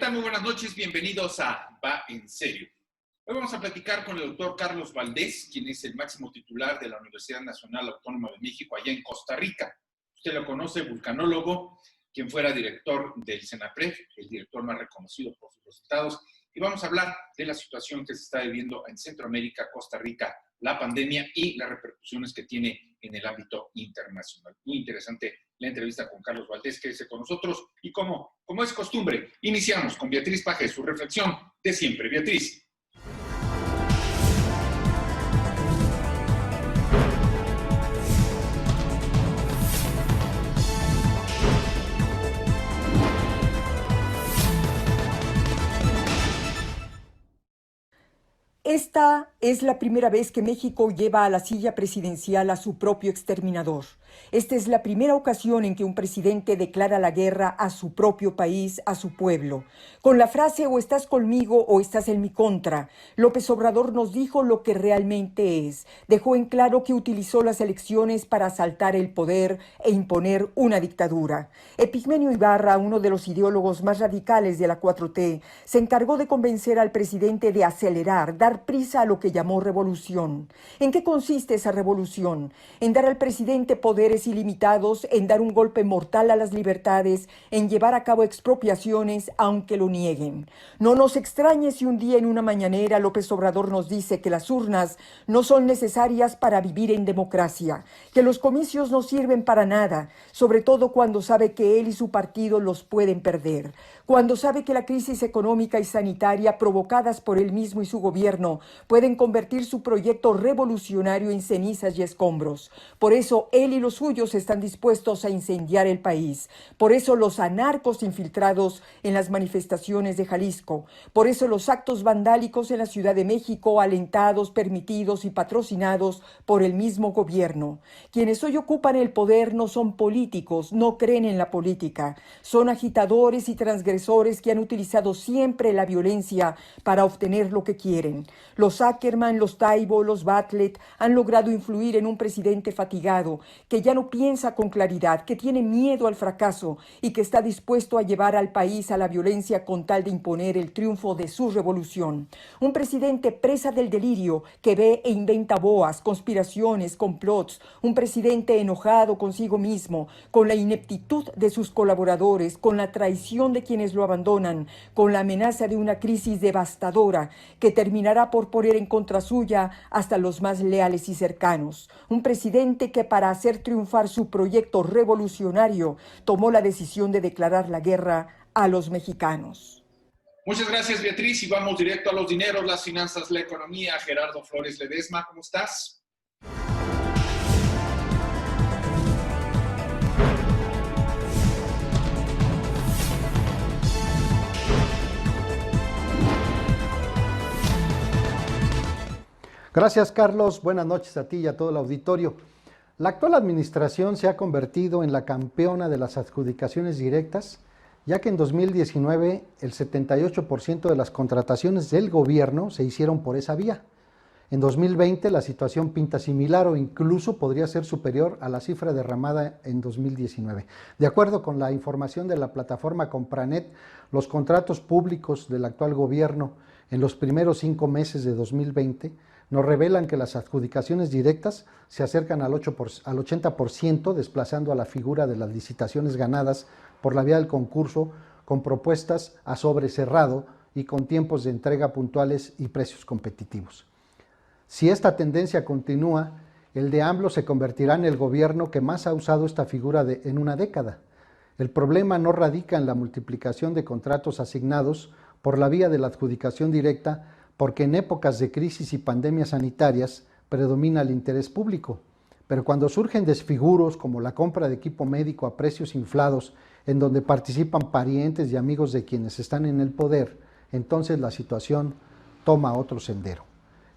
tal? Muy buenas noches, bienvenidos a Va en Serio. Hoy vamos a platicar con el doctor Carlos Valdés, quien es el máximo titular de la Universidad Nacional Autónoma de México allá en Costa Rica. Usted lo conoce, vulcanólogo, quien fuera director del CENAPRED, el director más reconocido por sus resultados. Y vamos a hablar de la situación que se está viviendo en Centroamérica, Costa Rica, la pandemia y las repercusiones que tiene en el ámbito internacional. Muy interesante la entrevista con Carlos Valdés, quédese con nosotros. Y como es costumbre, iniciamos con Beatriz Paje, su reflexión de siempre. Beatriz. Esta es la primera vez que México lleva a la silla presidencial a su propio exterminador. Esta es la primera ocasión en que un presidente declara la guerra a su propio país, a su pueblo. Con la frase o estás conmigo o estás en mi contra, López Obrador nos dijo lo que realmente es. Dejó en claro que utilizó las elecciones para asaltar el poder e imponer una dictadura. Epigmenio Ibarra, uno de los ideólogos más radicales de la 4T, se encargó de convencer al presidente de acelerar, dar prisa a lo que llamó revolución. ¿En qué consiste esa revolución? En dar al presidente poderes ilimitados, en dar un golpe mortal a las libertades, en llevar a cabo expropiaciones, aunque lo nieguen. No nos extrañe si un día en una mañanera López Obrador nos dice que las urnas no son necesarias para vivir en democracia, que los comicios no sirven para nada, sobre todo cuando sabe que él y su partido los pueden perder, cuando sabe que la crisis económica y sanitaria provocadas por él mismo y su gobierno pueden convertir su proyecto revolucionario en cenizas y escombros. Por eso él y los suyos están dispuestos a incendiar el país. Por eso los anarcos infiltrados en las manifestaciones de Jalisco. Por eso los actos vandálicos en la Ciudad de México, alentados, permitidos y patrocinados por el mismo gobierno. Quienes hoy ocupan el poder no son políticos, no creen en la política. Son agitadores y transgresores que han utilizado siempre la violencia para obtener lo que quieren. Los Ackerman, los Taibo, los Bartlett han logrado influir en un presidente fatigado, que ya no piensa con claridad, que tiene miedo al fracaso y que está dispuesto a llevar al país a la violencia con tal de imponer el triunfo de su revolución. Un presidente presa del delirio que ve e inventa boas, conspiraciones, complots. Un presidente enojado consigo mismo, con la ineptitud de sus colaboradores, con la traición de quienes lo abandonan, con la amenaza de una crisis devastadora que terminará por poner en contra suya hasta los más leales y cercanos. Un presidente que para hacer triunfar su proyecto revolucionario tomó la decisión de declarar la guerra a los mexicanos. Muchas gracias, Beatriz, y vamos directo a los dineros, las finanzas, la economía. Gerardo Flores Ledesma, ¿cómo estás? Gracias, Carlos. Buenas noches a ti y a todo el auditorio. La actual administración se ha convertido en la campeona de las adjudicaciones directas, ya que en 2019 el 78% de las contrataciones del gobierno se hicieron por esa vía. En 2020 la situación pinta similar o incluso podría ser superior a la cifra derramada en 2019. De acuerdo con la información de la plataforma Compranet, los contratos públicos del actual gobierno en los primeros 5 meses de 2020 nos revelan que las adjudicaciones directas se acercan al 80%, desplazando a la figura de las licitaciones ganadas por la vía del concurso con propuestas a sobre cerrado y con tiempos de entrega puntuales y precios competitivos. Si esta tendencia continúa, el de AMLO se convertirá en el gobierno que más ha usado esta figura en una década. El problema no radica en la multiplicación de contratos asignados por la vía de la adjudicación directa, porque en épocas de crisis y pandemias sanitarias predomina el interés público. Pero cuando surgen desfiguros como la compra de equipo médico a precios inflados, en donde participan parientes y amigos de quienes están en el poder, entonces la situación toma otro sendero.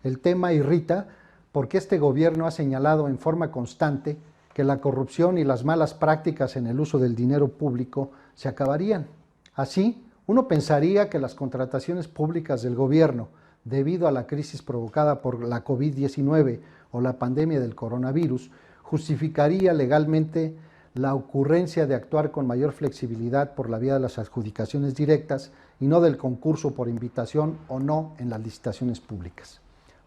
El tema irrita porque este gobierno ha señalado en forma constante que la corrupción y las malas prácticas en el uso del dinero público se acabarían. Así, uno pensaría que las contrataciones públicas del gobierno, debido a la crisis provocada por la COVID-19 o la pandemia del coronavirus, justificaría legalmente la ocurrencia de actuar con mayor flexibilidad por la vía de las adjudicaciones directas y no del concurso por invitación o no en las licitaciones públicas.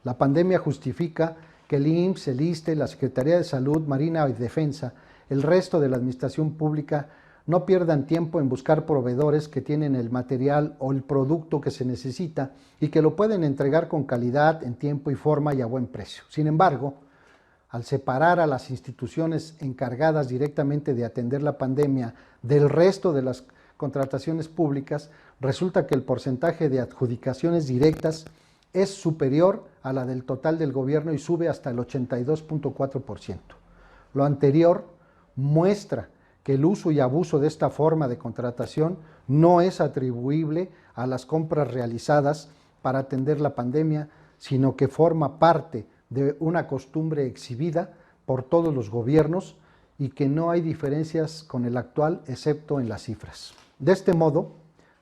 La pandemia justifica que el IMSS, el ISSSTE, la Secretaría de Salud, Marina y Defensa, el resto de la administración pública no pierdan tiempo en buscar proveedores que tienen el material o el producto que se necesita y que lo pueden entregar con calidad, en tiempo y forma y a buen precio. Sin embargo, al separar a las instituciones encargadas directamente de atender la pandemia del resto de las contrataciones públicas, resulta que el porcentaje de adjudicaciones directas es superior a la del total del gobierno y sube hasta el 82.4%. Lo anterior muestra que el uso y abuso de esta forma de contratación no es atribuible a las compras realizadas para atender la pandemia, sino que forma parte de una costumbre exhibida por todos los gobiernos y que no hay diferencias con el actual, excepto en las cifras. De este modo,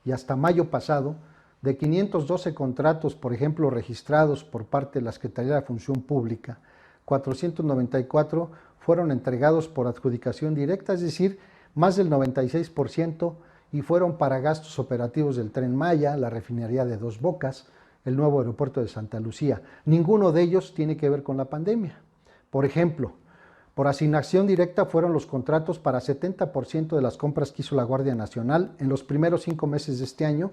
y hasta mayo pasado, de 512 contratos, por ejemplo, registrados por parte de la Secretaría de la Función Pública, 494 fueron entregados por adjudicación directa, es decir, más del 96%, y fueron para gastos operativos del Tren Maya, la refinería de Dos Bocas, el nuevo aeropuerto de Santa Lucía. Ninguno de ellos tiene que ver con la pandemia. Por ejemplo, por asignación directa fueron los contratos para 70% de las compras que hizo la Guardia Nacional en los primeros 5 meses de este año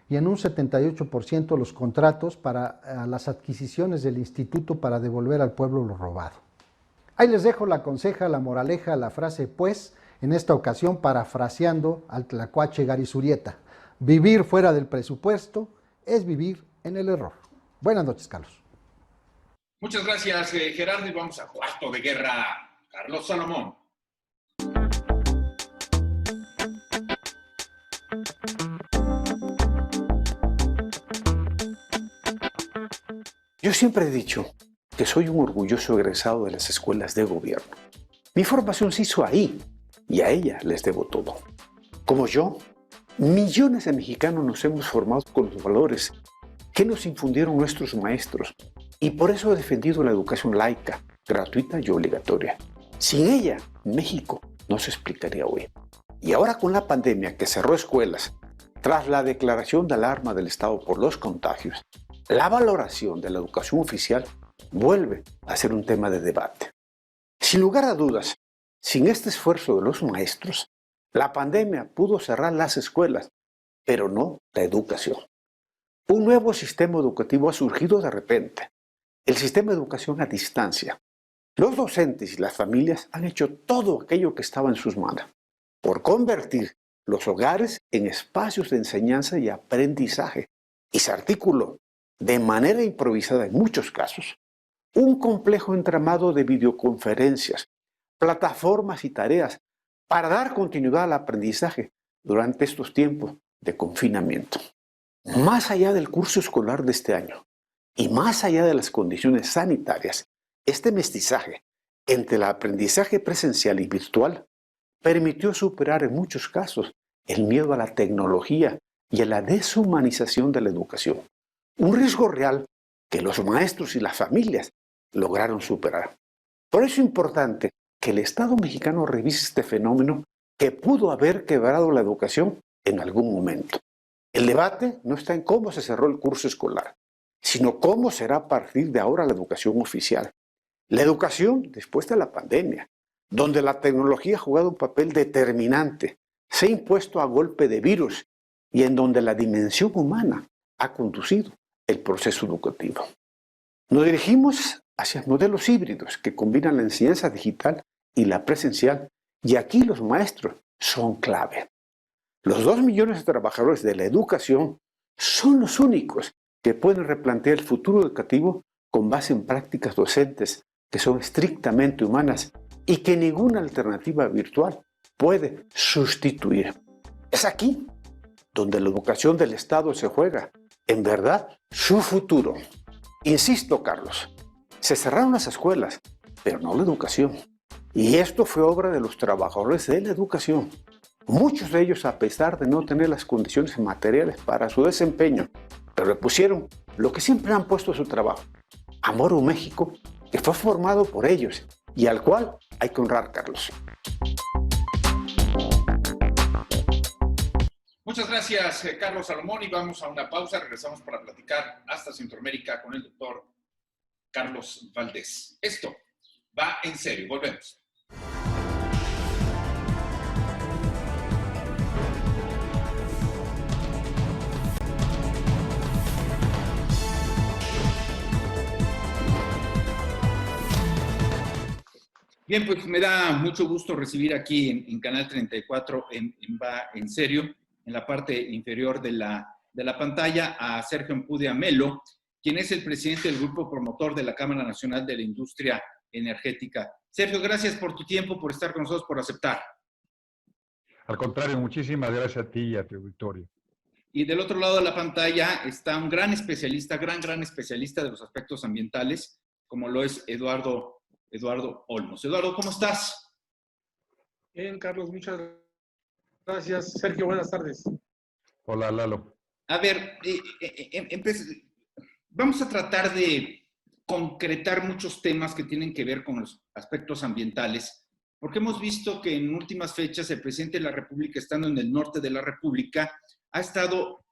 y en un 78% los contratos para las adquisiciones del instituto para devolver al pueblo lo robado. Ahí les dejo la conseja, la moraleja, la frase pues, en esta ocasión parafraseando al tlacuache Gary Zurieta: vivir fuera del presupuesto es vivir en el error. Buenas noches, Carlos. Muchas gracias, Gerardo, y vamos a cuarto de guerra. Carlos Salomón. Yo siempre he dicho que soy un orgulloso egresado de las escuelas de gobierno. Mi formación se hizo ahí y a ella les debo todo. Como yo, millones de mexicanos nos hemos formado con los valores que nos infundieron nuestros maestros y por eso he defendido la educación laica, gratuita y obligatoria. Sin ella, México no se explicaría hoy. Y ahora con la pandemia que cerró escuelas, tras la declaración de alarma del Estado por los contagios, la valoración de la educación oficial vuelve a ser un tema de debate. Sin lugar a dudas, sin este esfuerzo de los maestros, la pandemia pudo cerrar las escuelas, pero no la educación. Un nuevo sistema educativo ha surgido de repente, el sistema de educación a distancia. Los docentes y las familias han hecho todo aquello que estaba en sus manos por convertir los hogares en espacios de enseñanza y aprendizaje, y se articuló de manera improvisada en muchos casos un complejo entramado de videoconferencias, plataformas y tareas para dar continuidad al aprendizaje durante estos tiempos de confinamiento. Más allá del curso escolar de este año y más allá de las condiciones sanitarias, este mestizaje entre el aprendizaje presencial y virtual permitió superar en muchos casos el miedo a la tecnología y a la deshumanización de la educación. Un riesgo real que los maestros y las familias lograron superar. Por eso es importante que el Estado mexicano revise este fenómeno que pudo haber quebrado la educación en algún momento. El debate no está en cómo se cerró el curso escolar, sino cómo será a partir de ahora la educación oficial. La educación después de la pandemia, donde la tecnología ha jugado un papel determinante, se ha impuesto a golpe de virus y en donde la dimensión humana ha conducido el proceso educativo. Nos dirigimos hacia modelos híbridos que combinan la enseñanza digital y la presencial, y aquí los maestros son clave. Los 2 millones de trabajadores de la educación son los únicos que pueden replantear el futuro educativo con base en prácticas docentes que son estrictamente humanas y que ninguna alternativa virtual puede sustituir. Es aquí donde la educación del Estado se juega, en verdad, su futuro. Insisto, Carlos, se cerraron las escuelas, pero no la educación. Y esto fue obra de los trabajadores de la educación. Muchos de ellos, a pesar de no tener las condiciones materiales para su desempeño, pero le pusieron lo que siempre han puesto a su trabajo: amor a un México que fue formado por ellos y al cual hay que honrar, Carlos. Muchas gracias, Carlos Salomón, y vamos a una pausa. Regresamos para platicar hasta Centroamérica con el doctor Carlos Valdés. Esto va en serio. Volvemos. Bien, pues me da mucho gusto recibir aquí en Canal 34, en Va en Serio, en la parte inferior de la pantalla, a Sergio Ampudia Melo, quien es el presidente del grupo promotor de la Cámara Nacional de la Industria Energética. Sergio, gracias por tu tiempo, por estar con nosotros, por aceptar. Al contrario, muchísimas gracias a ti y a tu auditorio. Y del otro lado de la pantalla está un gran especialista, gran especialista de los aspectos ambientales, como lo es Eduardo Olmos. Eduardo, ¿cómo estás? Bien, Carlos, muchas gracias. Sergio, buenas tardes. Hola, Lalo. A ver, vamos a tratar de concretar muchos temas que tienen que ver con los aspectos ambientales, porque hemos visto que en últimas fechas el presidente de la República, estando en el norte de la República, ha estado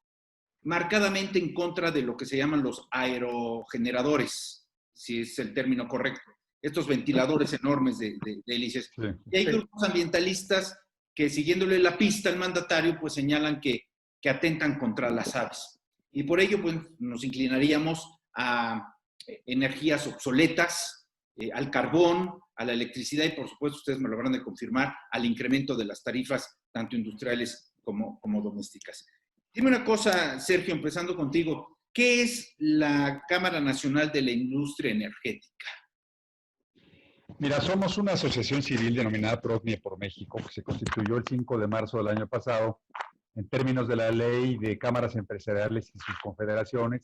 marcadamente en contra de lo que se llaman los aerogeneradores, si es el término correcto. Estos ventiladores enormes de hélices. Sí. Y hay grupos ambientalistas que, siguiéndole la pista al mandatario, pues señalan que atentan contra las aves. Y por ello, pues, nos inclinaríamos a energías obsoletas, al carbón, a la electricidad y, por supuesto, ustedes me lo habrán de confirmar, al incremento de las tarifas, tanto industriales como domésticas. Dime una cosa, Sergio, empezando contigo. ¿Qué es la Cámara Nacional de la Industria Energética? Mira, somos una asociación civil denominada PROCNIE por México, que se constituyó el 5 de marzo del año pasado en términos de la ley de cámaras empresariales y sus confederaciones,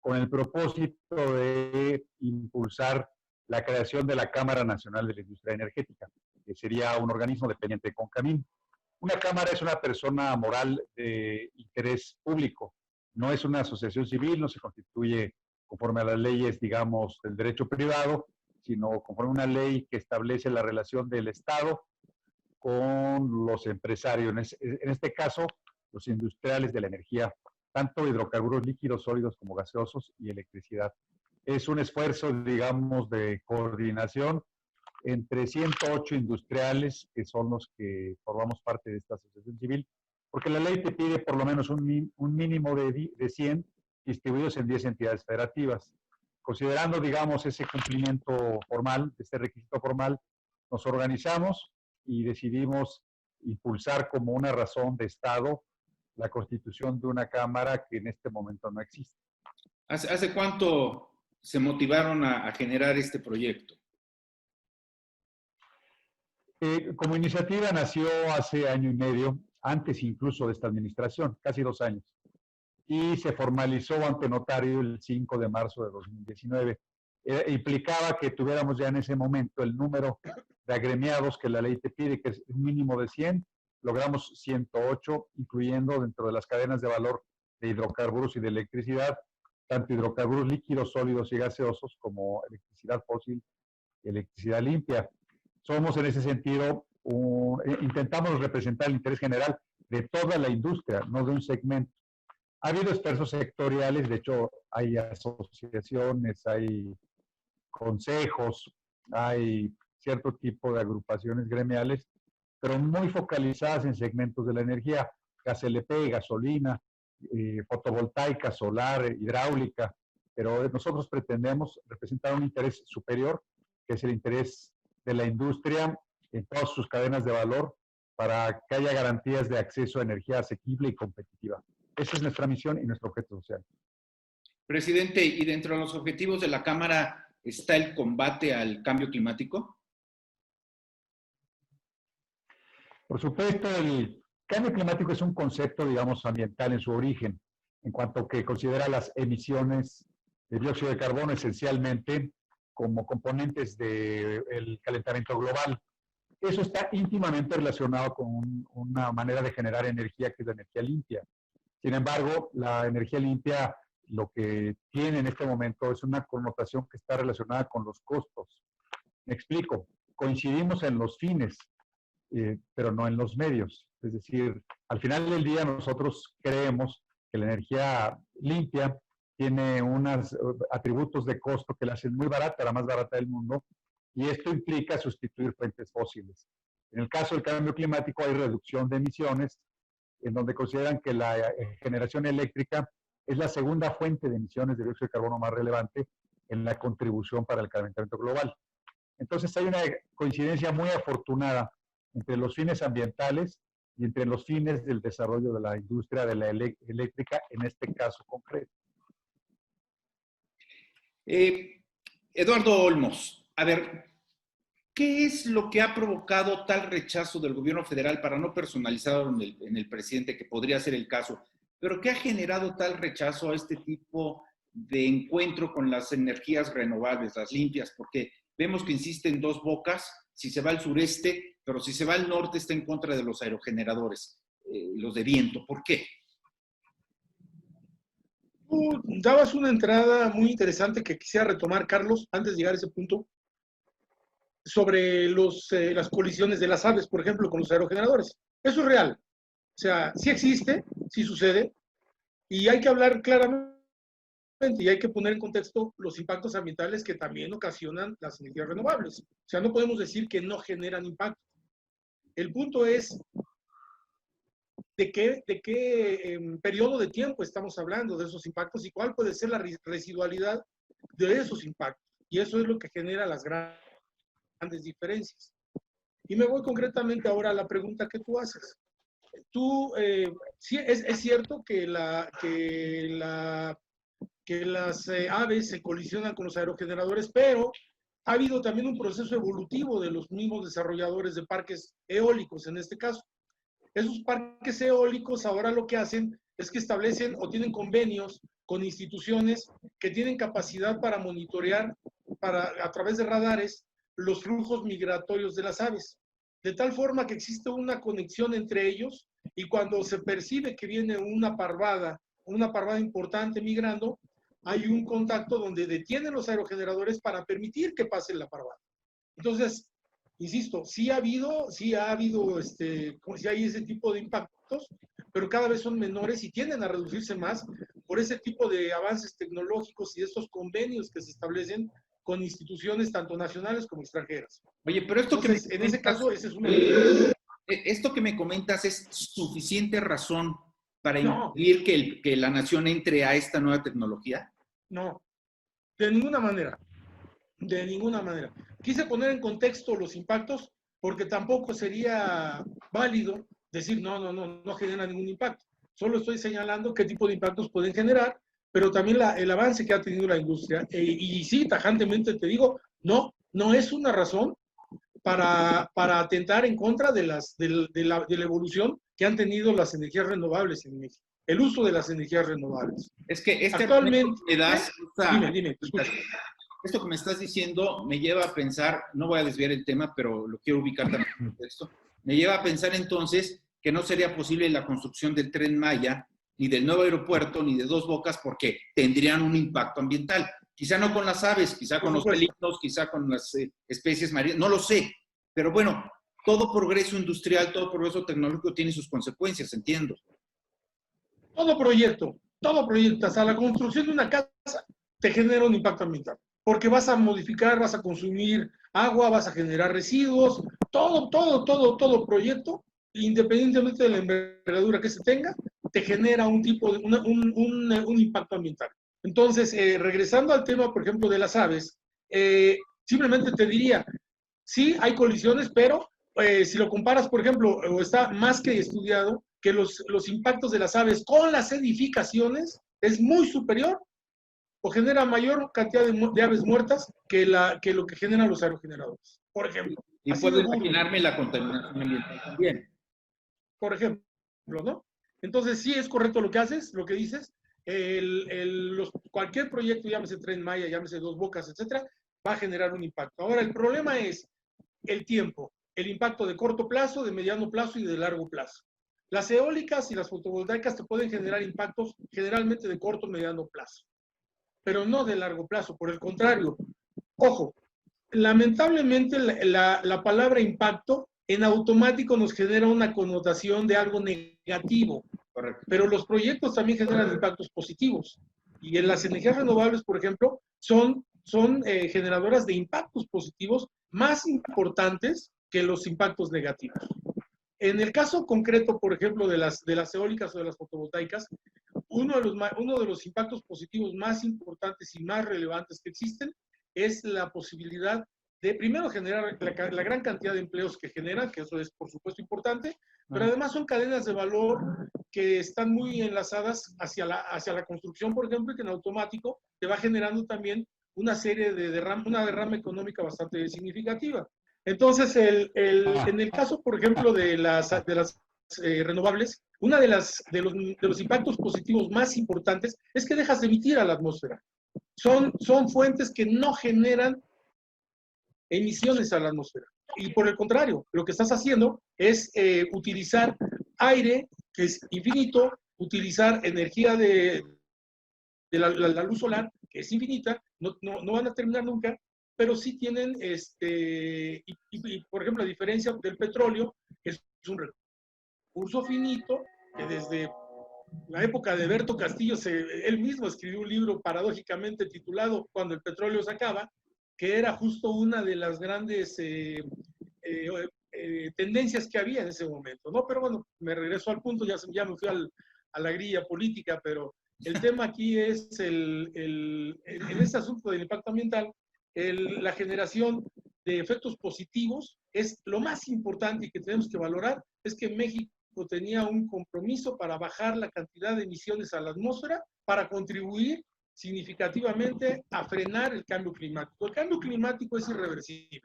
con el propósito de impulsar la creación de la Cámara Nacional de la Industria Energética, que sería un organismo dependiente de CONCAMIN. Una cámara es una persona moral de interés público, no es una asociación civil, no se constituye conforme a las leyes, digamos, del derecho privado, sino conforme a una ley que establece la relación del Estado con los empresarios, en este caso, los industriales de la energía, tanto hidrocarburos líquidos, sólidos como gaseosos y electricidad. Es un esfuerzo, digamos, de coordinación entre 108 industriales, que son los que formamos parte de esta asociación civil, porque la ley te pide por lo menos un mínimo de 100 distribuidos en 10 entidades federativas. Considerando, digamos, ese cumplimiento formal, este requisito formal, nos organizamos y decidimos impulsar como una razón de Estado la constitución de una Cámara que en este momento no existe. ¿Hace cuánto se motivaron a generar este proyecto? Como iniciativa nació hace año y medio, antes incluso de esta administración, casi 2 años. Y se formalizó ante notario el 5 de marzo de 2019. Implicaba que tuviéramos ya en ese momento el número de agremiados que la ley te pide, que es un mínimo de 100, logramos 108, incluyendo dentro de las cadenas de valor de hidrocarburos y de electricidad, tanto hidrocarburos líquidos, sólidos y gaseosos, como electricidad fósil y electricidad limpia. Somos en ese sentido, intentamos representar el interés general de toda la industria, no de un segmento. Ha habido esfuerzos sectoriales, de hecho hay asociaciones, hay consejos, hay cierto tipo de agrupaciones gremiales, pero muy focalizadas en segmentos de la energía, gas LP, gasolina, fotovoltaica, solar, hidráulica, pero nosotros pretendemos representar un interés superior, que es el interés de la industria en todas sus cadenas de valor, para que haya garantías de acceso a energía asequible y competitiva. Esa es nuestra misión y nuestro objeto social. Presidente, ¿y dentro de los objetivos de la Cámara está el combate al cambio climático? Por supuesto, el cambio climático es un concepto, digamos, ambiental en su origen, en cuanto que considera las emisiones de dióxido de carbono esencialmente como componentes del calentamiento global. Eso está íntimamente relacionado con una manera de generar energía que es la energía limpia. Sin embargo, la energía limpia lo que tiene en este momento es una connotación que está relacionada con los costos. Me explico, coincidimos en los fines, pero no en los medios. Es decir, al final del día nosotros creemos que la energía limpia tiene unos atributos de costo que la hacen muy barata, la más barata del mundo, y esto implica sustituir fuentes fósiles. En el caso del cambio climático hay reducción de emisiones, en donde consideran que la generación eléctrica es la segunda fuente de emisiones de dióxido de carbono más relevante en la contribución para el calentamiento global. Entonces hay una coincidencia muy afortunada entre los fines ambientales y entre los fines del desarrollo de la industria de la eléctrica en este caso concreto. Eduardo Olmos, a ver, ¿qué es lo que ha provocado tal rechazo del gobierno federal, para no personalizarlo en el presidente, que podría ser el caso, pero qué ha generado tal rechazo a este tipo de encuentro con las energías renovables, las limpias? Porque vemos que insiste en Dos Bocas, si se va al sureste, pero si se va al norte está en contra de los aerogeneradores, los de viento. ¿Por qué? Tú dabas una entrada muy interesante que quisiera retomar, Carlos, antes de llegar a ese punto, sobre las colisiones de las aves, por ejemplo, con los aerogeneradores. Eso es real. O sea, sí existe, sí sucede, y hay que hablar claramente y hay que poner en contexto los impactos ambientales que también ocasionan las energías renovables. O sea, no podemos decir que no generan impacto. El punto es de qué periodo de tiempo estamos hablando de esos impactos y cuál puede ser la residualidad de esos impactos. Y eso es lo que genera las grandes diferencias. Y me voy concretamente ahora a la pregunta que tú haces. Sí, es cierto que las aves se colisionan con los aerogeneradores, pero ha habido también un proceso evolutivo de los mismos desarrolladores de parques eólicos, en este caso. Esos parques eólicos ahora lo que hacen es que establecen o tienen convenios con instituciones que tienen capacidad para monitorear a través de radares los flujos migratorios de las aves, de tal forma que existe una conexión entre ellos y cuando se percibe que viene una parvada importante migrando, hay un contacto donde detienen los aerogeneradores para permitir que pase la parvada. Entonces, insisto, sí hay ese tipo de impactos, pero cada vez son menores y tienden a reducirse más por ese tipo de avances tecnológicos y estos convenios que se establecen con instituciones tanto nacionales como extranjeras. Oye, pero esto Entonces, que me en ese comentas, caso, ese es un... esto que me comentas es suficiente razón para No. impedir que la nación entre a esta nueva tecnología. No, de ninguna manera. De ninguna manera. Quise poner en contexto los impactos porque tampoco sería válido decir no genera ningún impacto. Solo estoy señalando qué tipo de impactos pueden generar, pero también el avance que ha tenido la industria. Y sí, tajantemente te digo, no es una razón para atentar en contra de la evolución que han tenido las energías renovables en México. El uso de las energías renovables. Es que Actualmente, me das, dime, te escucho. esto que me estás diciendo me lleva a pensar, no voy a desviar el tema, pero lo quiero ubicar también en el contexto, me lleva a pensar entonces que no sería posible la construcción del Tren Maya, ni del nuevo aeropuerto, ni de Dos Bocas, porque tendrían un impacto ambiental. Quizá no con las aves, quizá con los felinos, quizá con las especies marinas, no lo sé. Pero bueno, todo progreso industrial, todo progreso tecnológico tiene sus consecuencias, entiendo. Todo proyecto, hasta la construcción de una casa te genera un impacto ambiental, porque vas a modificar, vas a consumir agua, vas a generar residuos, todo proyecto, independientemente de la envergadura que se tenga, te genera un impacto ambiental. Entonces, regresando al tema, por ejemplo, de las aves, simplemente te diría, sí hay colisiones, pero si lo comparas, por ejemplo, o está más que estudiado, que los impactos de las aves con las edificaciones es muy superior o genera mayor cantidad de aves muertas que lo que generan los aerogeneradores, por ejemplo. Y puedo imaginarme la contaminación ambiental también. Por ejemplo, ¿no? Entonces, sí es correcto lo que haces, lo que dices. Cualquier proyecto, llámese Tren Maya, llámese Dos Bocas, etcétera, va a generar un impacto. Ahora, el problema es el tiempo, el impacto de corto plazo, de mediano plazo y de largo plazo. Las eólicas y las fotovoltaicas te pueden generar impactos generalmente de corto y mediano plazo, pero no de largo plazo. Por el contrario, ojo, lamentablemente la palabra impacto en automático nos genera una connotación de algo negativo. Correcto. Pero los proyectos también generan impactos positivos. Y en las energías renovables, por ejemplo, son generadoras de impactos positivos más importantes que los impactos negativos. En el caso concreto, por ejemplo, de las eólicas o de las fotovoltaicas, uno de los impactos positivos más importantes y más relevantes que existen es la posibilidad de, primero, generar la gran cantidad de empleos que generan, que eso es, por supuesto, importante, pero además son cadenas de valor que están muy enlazadas hacia la construcción, por ejemplo, y que en automático te va generando también una serie de una derrama económica bastante significativa. Entonces, en el caso, por ejemplo, de las renovables, uno de los impactos positivos más importantes es que dejas de emitir a la atmósfera. Son fuentes que no generan emisiones a la atmósfera. Y por el contrario, lo que estás haciendo es utilizar aire, que es infinito, utilizar energía de la luz solar, que es infinita, no van a terminar nunca, pero sí tienen, por ejemplo, a diferencia del petróleo, es un recurso finito, que desde la época de Berto Castillo, él mismo escribió un libro paradójicamente titulado Cuando el petróleo se acaba, que era justo una de las grandes tendencias que había en ese momento, ¿no? Pero bueno, me regreso al punto, ya me fui a la grilla política, pero el tema aquí es, en este asunto del impacto ambiental, la generación de efectos positivos es lo más importante y que tenemos que valorar, es que México tenía un compromiso para bajar la cantidad de emisiones a la atmósfera para contribuir significativamente a frenar el cambio climático. El cambio climático es irreversible,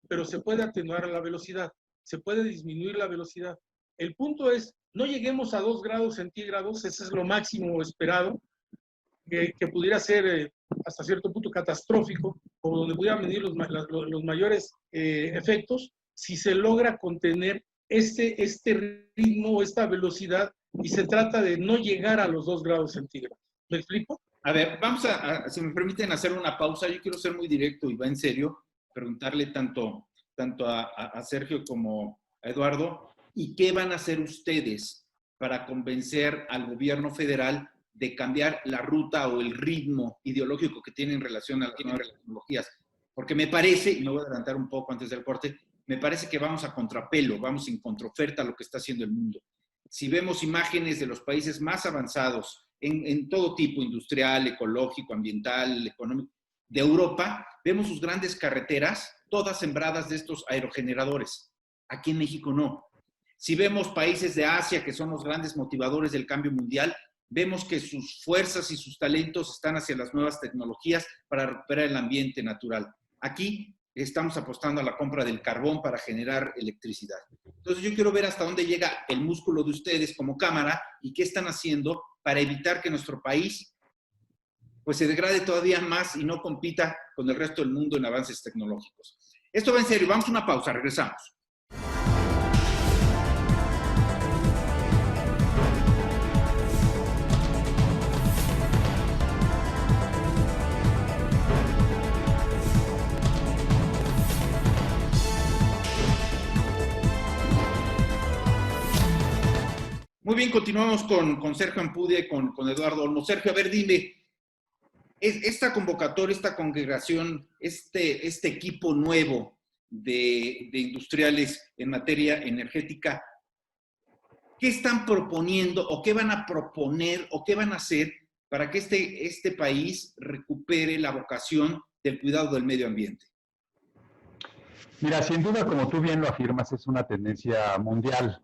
pero se puede atenuar la velocidad, se puede disminuir la velocidad. El punto es, no lleguemos a 2 grados centígrados, ese es lo máximo esperado, que pudiera ser hasta cierto punto catastrófico, o donde pudieran venir los mayores efectos, si se logra contener este ritmo, esta velocidad, y se trata de no llegar a los 2 grados centígrados. ¿Me explico? A ver, vamos si me permiten hacer una pausa. Yo quiero ser muy directo y va en serio, preguntarle tanto a Sergio como a Eduardo, ¿y qué van a hacer ustedes para convencer al gobierno federal de cambiar la ruta o el ritmo ideológico que tiene en relación a las nuevas tecnologías? Porque me parece, y me voy a adelantar un poco antes del corte, me parece que vamos a contrapelo, vamos en contraoferta a lo que está haciendo el mundo. Si vemos imágenes de los países más avanzados en todo tipo, industrial, ecológico, ambiental, económico, de Europa, vemos sus grandes carreteras, todas sembradas de estos aerogeneradores. Aquí en México no. Si vemos países de Asia, que son los grandes motivadores del cambio mundial, vemos que sus fuerzas y sus talentos están hacia las nuevas tecnologías para recuperar el ambiente natural. Aquí estamos apostando a la compra del carbón para generar electricidad. Entonces yo quiero ver hasta dónde llega el músculo de ustedes como Cámara y qué están haciendo para evitar que nuestro país pues se degrade todavía más y no compita con el resto del mundo en avances tecnológicos. Esto va en serio. Vamos a una pausa. Regresamos. Muy bien, continuamos con Sergio Ampudia y con Eduardo Olmo. Sergio, a ver, dime, esta convocatoria, esta congregación, este equipo nuevo de industriales en materia energética, ¿qué están proponiendo o qué van a proponer o qué van a hacer para que este país recupere la vocación del cuidado del medio ambiente? Mira, sin duda, como tú bien lo afirmas, es una tendencia mundial.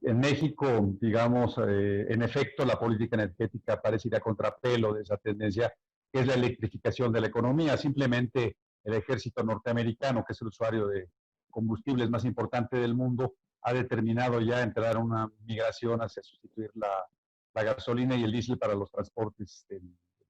En México, digamos, en efecto, la política energética parece ir a contrapelo de esa tendencia, que es la electrificación de la economía. Simplemente el ejército norteamericano, que es el usuario de combustibles más importante del mundo, ha determinado ya entrar a una migración hacia sustituir la gasolina y el diésel para los transportes del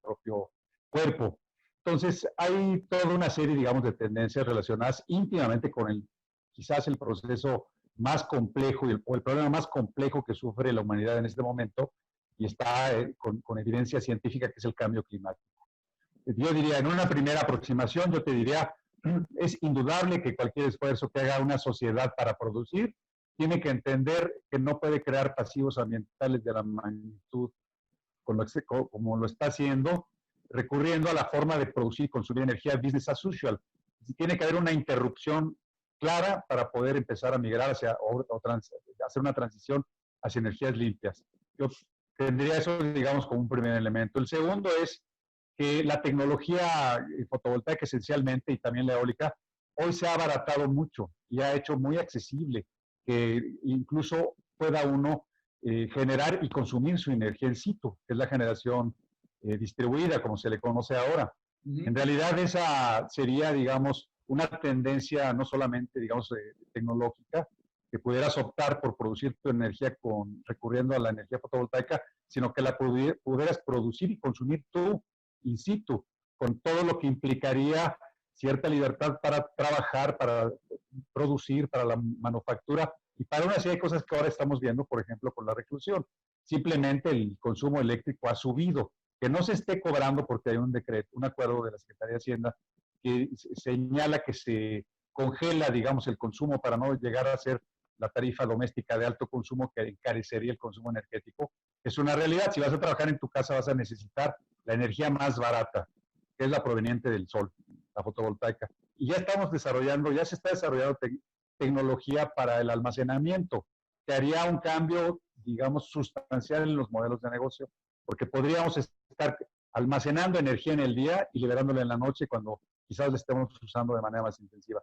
propio cuerpo. Entonces, hay toda una serie, digamos, de tendencias relacionadas íntimamente con quizás el proceso más complejo o el problema más complejo que sufre la humanidad en este momento, y está con evidencia científica, que es el cambio climático. Yo diría, en una primera aproximación, yo te diría, es indudable que cualquier esfuerzo que haga una sociedad para producir tiene que entender que no puede crear pasivos ambientales de la magnitud como lo está haciendo, recurriendo a la forma de producir y consumir energía business as usual. Tiene que haber una interrupción clara para poder empezar a migrar hacia hacer una transición hacia energías limpias. Yo tendría eso, digamos, como un primer elemento. El segundo es que la tecnología fotovoltaica esencialmente, y también la eólica, hoy se ha abaratado mucho y ha hecho muy accesible que incluso pueda uno generar y consumir su energía in situ, que es la generación distribuida, como se le conoce ahora. En realidad esa sería, digamos, una tendencia no solamente, digamos, tecnológica, que pudieras optar por producir tu energía recurriendo a la energía fotovoltaica, sino que la pudieras producir y consumir tú in situ, con todo lo que implicaría cierta libertad para trabajar, para producir, para la manufactura y para una serie de cosas que ahora estamos viendo, por ejemplo, con la reclusión. Simplemente el consumo eléctrico ha subido. Que no se esté cobrando porque hay un decreto, un acuerdo de la Secretaría de Hacienda que señala que se congela, digamos, el consumo para no llegar a ser la tarifa doméstica de alto consumo que encarecería el consumo energético. Es una realidad. Si vas a trabajar en tu casa vas a necesitar la energía más barata, que es la proveniente del sol, la fotovoltaica. Y ya estamos desarrollando, ya se está desarrollando tecnología para el almacenamiento, que haría un cambio, digamos, sustancial en los modelos de negocio, porque podríamos estar almacenando energía en el día y liberándola en la noche cuando quizás la estemos usando de manera más intensiva.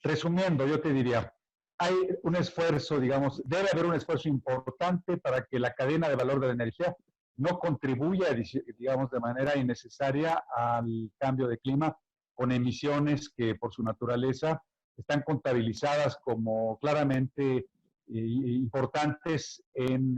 Resumiendo, yo te diría, hay un esfuerzo, digamos, debe haber un esfuerzo importante para que la cadena de valor de la energía no contribuya, digamos, de manera innecesaria al cambio de clima con emisiones que por su naturaleza están contabilizadas como claramente importantes en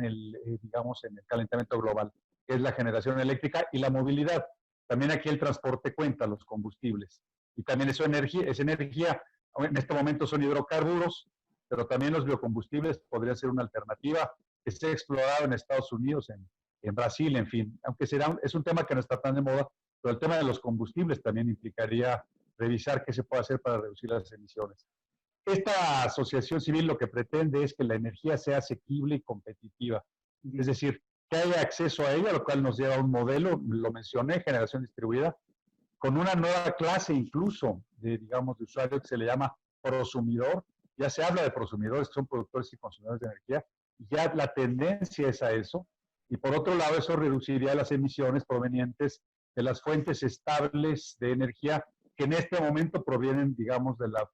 digamos, en el calentamiento global, que es la generación eléctrica y la movilidad. También aquí el transporte cuenta, los combustibles. Y también es energía, en este momento son hidrocarburos, pero también los biocombustibles podría ser una alternativa que esté explorado en Estados Unidos, en Brasil, en fin. Aunque es un tema que no está tan de moda, pero el tema de los combustibles también implicaría revisar qué se puede hacer para reducir las emisiones. Esta asociación civil lo que pretende es que la energía sea asequible y competitiva. Es decir, que haya acceso a ella, lo cual nos lleva a un modelo, lo mencioné, generación distribuida, con una nueva clase incluso digamos, de usuario que se le llama prosumidor. Ya se habla de prosumidores, que son productores y consumidores de energía, y ya la tendencia es a eso. Y por otro lado, eso reduciría las emisiones provenientes de las fuentes estables de energía que en este momento provienen, digamos, de la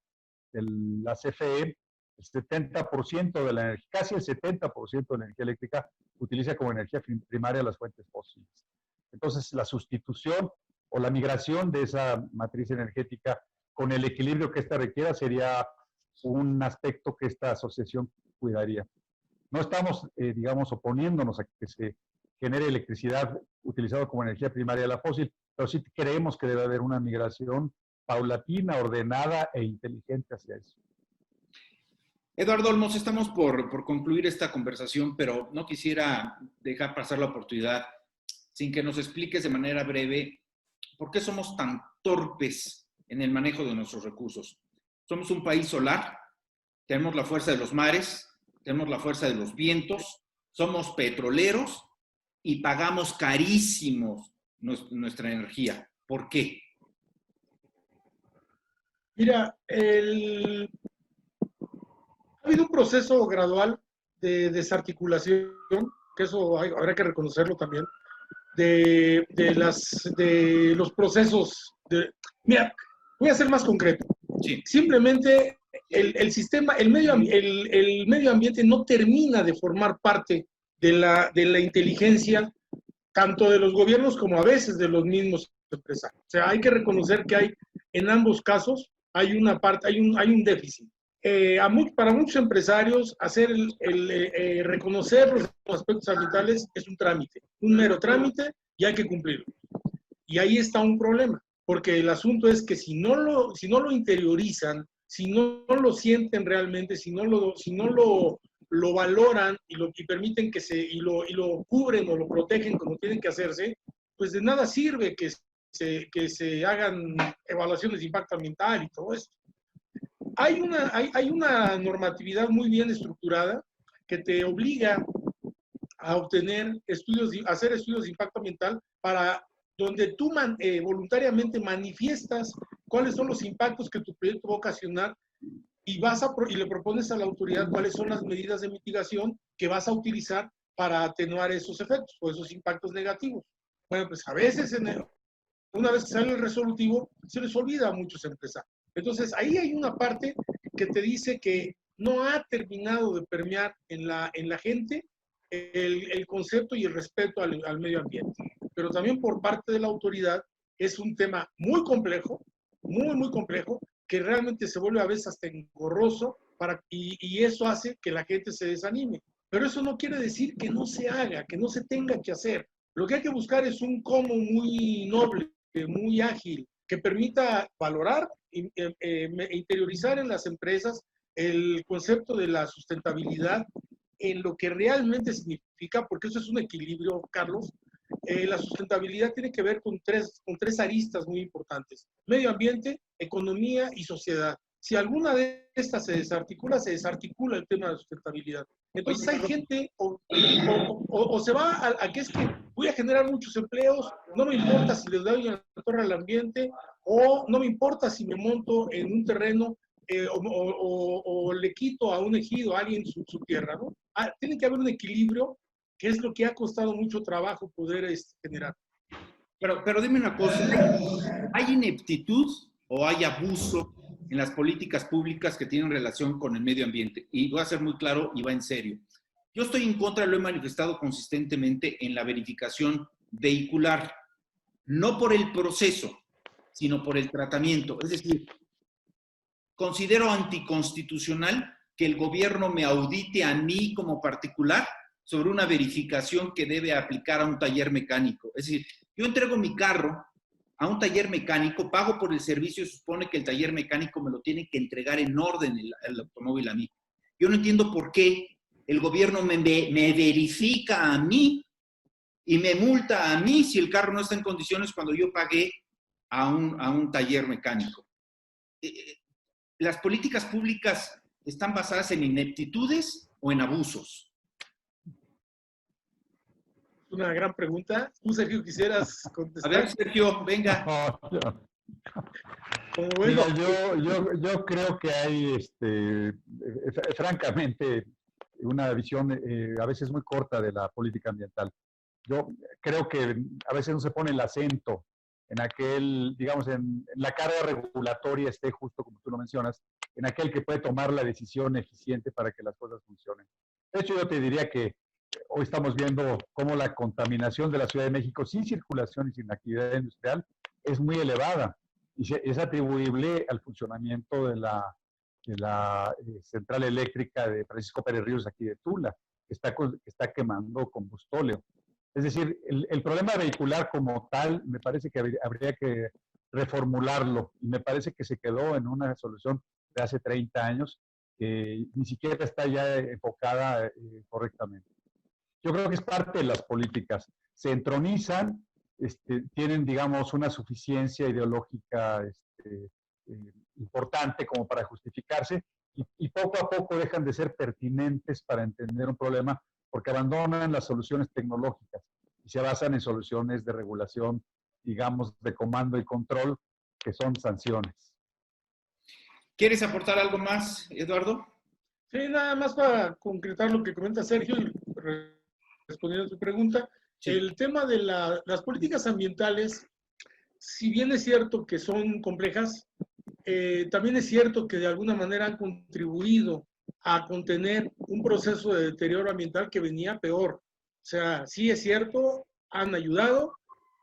CFE. El 70% de la energía, casi el 70% de la energía eléctrica utiliza como energía primaria las fuentes fósiles. Entonces, la sustitución o la migración de esa matriz energética con el equilibrio que ésta requiera sería un aspecto que esta asociación cuidaría. No estamos, digamos, oponiéndonos a que se genere electricidad utilizada como energía primaria de la fósil, pero sí creemos que debe haber una migración paulatina, ordenada e inteligente hacia eso. Eduardo Olmos, estamos por concluir esta conversación, pero no quisiera dejar pasar la oportunidad sin que nos expliques de manera breve por qué somos tan torpes en el manejo de nuestros recursos. Somos un país solar, tenemos la fuerza de los mares, tenemos la fuerza de los vientos, somos petroleros y pagamos carísimos nuestra energía. ¿Por qué? Mira, ha habido un proceso gradual de desarticulación, que eso habrá que reconocerlo también, de los procesos. Mira, voy a ser más concreto. Sí. Simplemente el sistema, el medio ambiente no termina de formar parte de la inteligencia, tanto de los gobiernos como a veces de los mismos empresarios. O sea, hay que reconocer que en ambos casos hay un déficit. Para muchos empresarios, reconocer los aspectos ambientales es un trámite, un mero trámite, y hay que cumplirlo. Y ahí está un problema, porque el asunto es que si no lo interiorizan, si no lo sienten realmente, si no lo valoran y permiten y lo cubren o lo protegen como tienen que hacerse, pues de nada sirve que que se hagan evaluaciones de impacto ambiental y todo esto. Hay una normatividad muy bien estructurada que te obliga a obtener hacer estudios de impacto ambiental para donde tú voluntariamente manifiestas cuáles son los impactos que tu proyecto va a ocasionar y le propones a la autoridad cuáles son las medidas de mitigación que vas a utilizar para atenuar esos efectos o esos impactos negativos. Bueno, pues a veces una vez que sale el resolutivo, se les olvida a muchos empresarios. Entonces, ahí hay una parte que te dice que no ha terminado de permear en la gente el concepto y el respeto al medio ambiente. Pero también por parte de la autoridad es un tema muy complejo, muy complejo, que realmente se vuelve a veces hasta engorroso y eso hace que la gente se desanime. Pero eso no quiere decir que no se haga, que no se tenga que hacer. Lo que hay que buscar es un cómo muy noble, muy ágil, que permita valorar e interiorizar en las empresas el concepto de la sustentabilidad en lo que realmente significa, porque eso es un equilibrio, Carlos. La sustentabilidad tiene que ver con tres aristas muy importantes: medio ambiente, economía y sociedad. Si alguna de estas se desarticula el tema de la sustentabilidad. Entonces hay gente o se va a que es que voy a generar muchos empleos, no me importa si les doy una torre al ambiente, o no me importa si me monto en un terreno o le quito a un ejido, a alguien su tierra, ¿no? Tiene que haber un equilibrio, que es lo que ha costado mucho trabajo poder generar. Pero dime una cosa, ¿hay ineptitud o hay abuso en las políticas públicas que tienen relación con el medio ambiente? Y voy a ser muy claro y va en serio. Yo estoy en contra, lo he manifestado consistentemente, en la verificación vehicular, no por el proceso, sino por el tratamiento. Es decir, considero anticonstitucional que el gobierno me audite a mí como particular sobre una verificación que debe aplicar a un taller mecánico. Es decir, yo entrego mi carro a un taller mecánico, pago por el servicio y supone que el taller mecánico me lo tiene que entregar en orden el automóvil a mí. Yo no entiendo por qué el gobierno me verifica a mí y me multa a mí si el carro no está en condiciones cuando yo pagué a un taller mecánico. ¿Las políticas públicas están basadas en ineptitudes o en abusos? Una gran pregunta. ¿Tú, Sergio, quisieras contestar? A ver, Sergio, venga. Mira, yo creo que hay, francamente, una visión a veces muy corta de la política ambiental. Yo creo que a veces no se pone el acento en aquel, digamos, en la carga regulatoria esté justo como tú lo mencionas, en aquel que puede tomar la decisión eficiente para que las cosas funcionen. De hecho, yo te diría que hoy estamos viendo cómo la contaminación de la Ciudad de México sin circulación y sin actividad industrial es muy elevada y es atribuible al funcionamiento de la central eléctrica de Francisco Pérez Ríos aquí de Tula, que está quemando combustóleo. Es decir, el problema vehicular como tal me parece que habría que reformularlo y me parece que se quedó en una solución de hace 30 años que ni siquiera está ya enfocada correctamente. Yo creo que es parte de las políticas. Se entronizan, tienen, digamos, una suficiencia ideológica importante como para justificarse y poco a poco dejan de ser pertinentes para entender un problema porque abandonan las soluciones tecnológicas y se basan en soluciones de regulación, digamos, de comando y control, que son sanciones. ¿Quieres aportar algo más, Eduardo? Sí, nada más para concretar lo que comenta Sergio y respondiendo a tu pregunta. Sí. El tema de las políticas ambientales, si bien es cierto que son complejas, también es cierto que de alguna manera han contribuido a contener un proceso de deterioro ambiental que venía peor. O sea, sí es cierto, han ayudado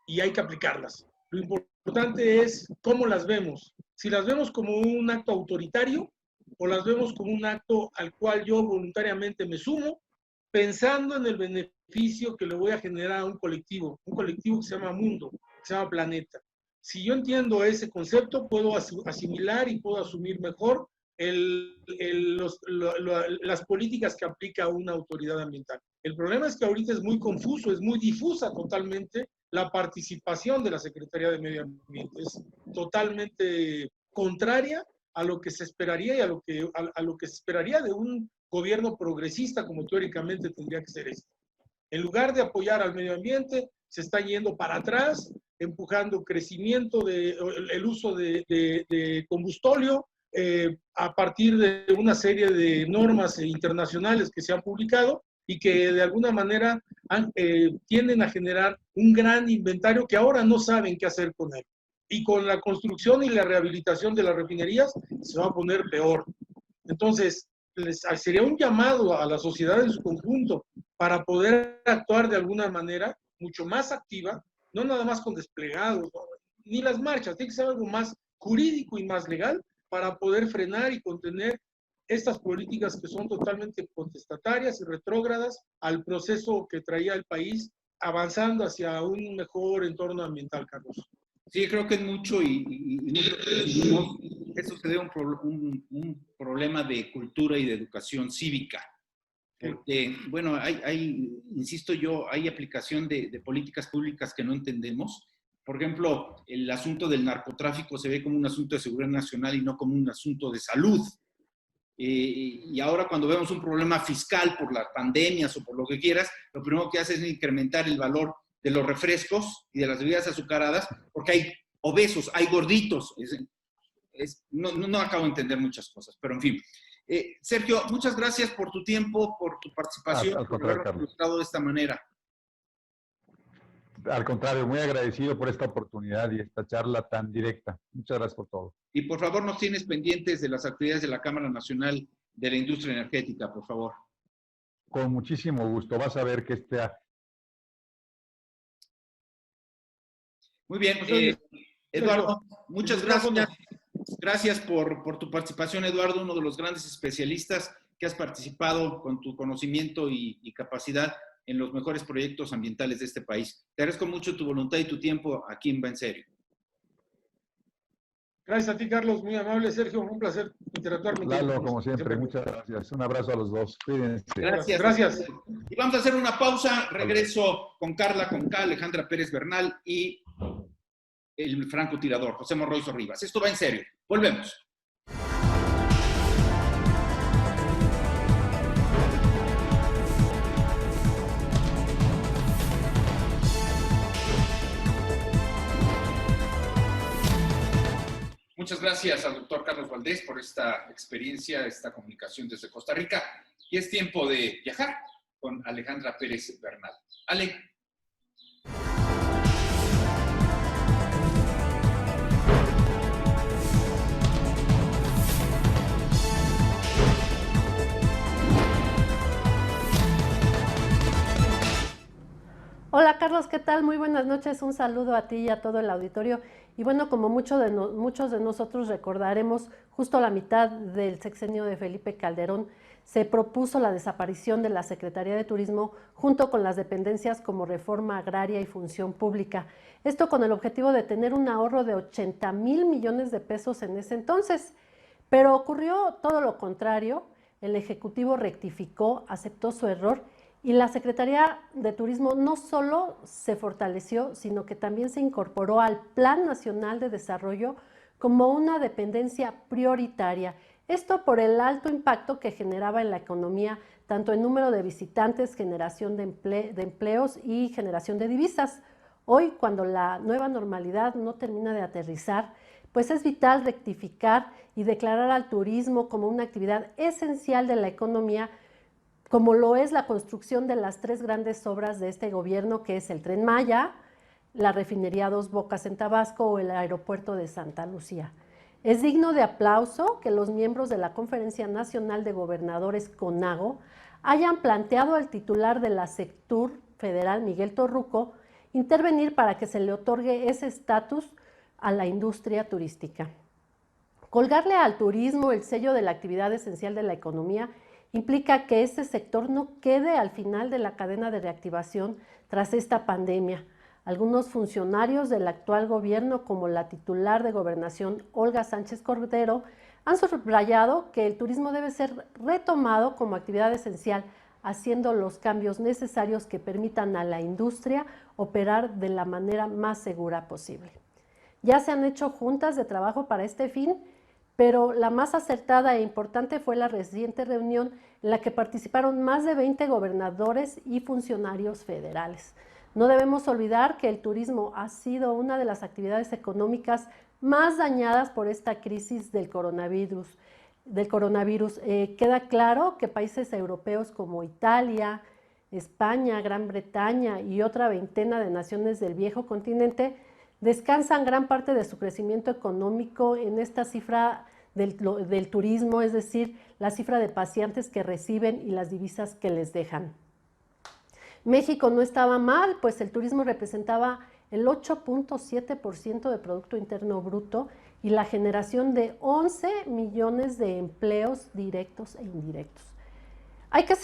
y hay que aplicarlas. Lo importante es cómo las vemos. Si las vemos como un acto autoritario o las vemos como un acto al cual yo voluntariamente me sumo, pensando en el beneficio que le voy a generar a un colectivo que se llama mundo, que se llama planeta. Si yo entiendo ese concepto, puedo asimilar y puedo asumir mejor las políticas que aplica una autoridad ambiental. El problema es que ahorita es muy confuso, es muy difusa totalmente la participación de la Secretaría de Medio Ambiente. Es totalmente contraria a lo que se esperaría y a lo que se esperaría de un gobierno progresista como teóricamente tendría que ser este. En lugar de apoyar al medio ambiente, se está yendo para atrás, empujando crecimiento el uso de combustóleo a partir de una serie de normas internacionales que se han publicado y que de alguna manera tienden a generar un gran inventario que ahora no saben qué hacer con él. Y con la construcción y la rehabilitación de las refinerías se va a poner peor. Entonces, sería un llamado a la sociedad en su conjunto para poder actuar de alguna manera mucho más activa, no nada más con desplegados, ¿no? Ni las marchas, tiene que ser algo más jurídico y más legal para poder frenar y contener estas políticas que son totalmente contestatarias y retrógradas al proceso que traía el país avanzando hacia un mejor entorno ambiental, Carlos. Sí, creo que es mucho y eso se debe a un problema de cultura y de educación cívica. Porque, bueno, insisto yo, hay aplicación de políticas públicas que no entendemos. Por ejemplo, el asunto del narcotráfico se ve como un asunto de seguridad nacional y no como un asunto de salud. Y ahora cuando vemos un problema fiscal por las pandemias o por lo que quieras, lo primero que hace es incrementar el valor de los refrescos y de las bebidas azucaradas, porque hay obesos, hay gorditos. No acabo de entender muchas cosas, pero en fin. Sergio, muchas gracias por tu tiempo, por tu participación, por haberlo ilustrado de esta manera. Al contrario, muy agradecido por esta oportunidad y esta charla tan directa. Muchas gracias por todo. Y por favor, nos tienes pendientes de las actividades de la Cámara Nacional de la Industria Energética, por favor. Con muchísimo gusto. Vas a ver que Muy bien. Eduardo, muchas gracias. Gracias por tu participación, Eduardo, uno de los grandes especialistas que has participado con tu conocimiento y capacidad en los mejores proyectos ambientales de este país. Te agradezco mucho tu voluntad y tu tiempo aquí en Va en Serio. Gracias a ti, Carlos, muy amable. Sergio, un placer interactuar contigo. Lalo, como siempre, muchas gracias. Un abrazo a los dos. Cuídense. Gracias. Y vamos a hacer una pausa. Regreso con Carla Concal, Alejandra Pérez Bernal y el francotirador, José Morroizo Rivas. Esto Va en Serio. Volvemos. Muchas gracias al doctor Carlos Valdés por esta experiencia, esta comunicación desde Costa Rica. Y es tiempo de viajar con Alejandra Pérez Bernal. Ale. Hola Carlos, ¿qué tal? Muy buenas noches, un saludo a ti y a todo el auditorio. Y bueno, como muchos de nosotros recordaremos, justo a la mitad del sexenio de Felipe Calderón se propuso la desaparición de la Secretaría de Turismo junto con las dependencias como Reforma Agraria y Función Pública. Esto con el objetivo de tener un ahorro de 80,000 millones de pesos en ese entonces. Pero ocurrió todo lo contrario, el Ejecutivo rectificó, aceptó su error y la Secretaría de Turismo no solo se fortaleció, sino que también se incorporó al Plan Nacional de Desarrollo como una dependencia prioritaria. Esto por el alto impacto que generaba en la economía, tanto en número de visitantes, generación de empleos y generación de divisas. Hoy, cuando la nueva normalidad no termina de aterrizar, pues es vital rectificar y declarar al turismo como una actividad esencial de la economía, como lo es la construcción de las 3 grandes obras de este gobierno, que es el Tren Maya, la refinería Dos Bocas en Tabasco o el aeropuerto de Santa Lucía. Es digno de aplauso que los miembros de la Conferencia Nacional de Gobernadores CONAGO hayan planteado al titular de la Sectur Federal, Miguel Torruco, intervenir para que se le otorgue ese estatus a la industria turística. Colgarle al turismo el sello de la actividad esencial de la economía implica que este sector no quede al final de la cadena de reactivación tras esta pandemia. Algunos funcionarios del actual gobierno, como la titular de Gobernación, Olga Sánchez Cordero, han subrayado que el turismo debe ser retomado como actividad esencial haciendo los cambios necesarios que permitan a la industria operar de la manera más segura posible. Ya se han hecho juntas de trabajo para este fin, pero la más acertada e importante fue la reciente reunión en la que participaron más de 20 gobernadores y funcionarios federales. No debemos olvidar que el turismo ha sido una de las actividades económicas más dañadas por esta crisis del coronavirus. Queda claro que países europeos como Italia, España, Gran Bretaña y otra veintena de naciones del viejo continente descansan gran parte de su crecimiento económico en esta cifra del turismo, es decir, la cifra de paseantes que reciben y las divisas que les dejan. México no estaba mal, pues el turismo representaba el 8.7% del Producto Interno Bruto y la generación de 11 millones de empleos directos e indirectos. Hay que